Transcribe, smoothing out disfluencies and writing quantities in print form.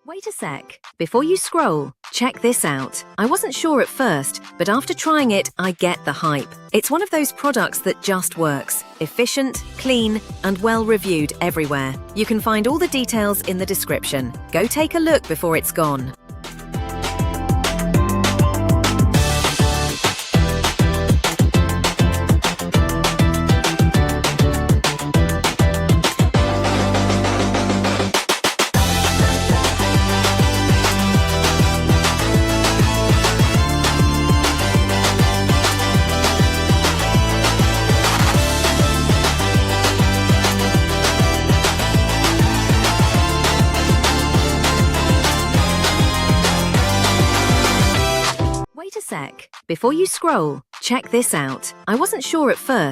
Wait a sec. Before you scroll, check this out. I wasn't sure at first, but after trying it, I get the hype. It's one of those products that just works. Efficient, clean, and well-reviewed everywhere. You can find all the details in the description. Go take a look before it's gone. Wait a sec. Before you scroll, check this out. I wasn't sure at first,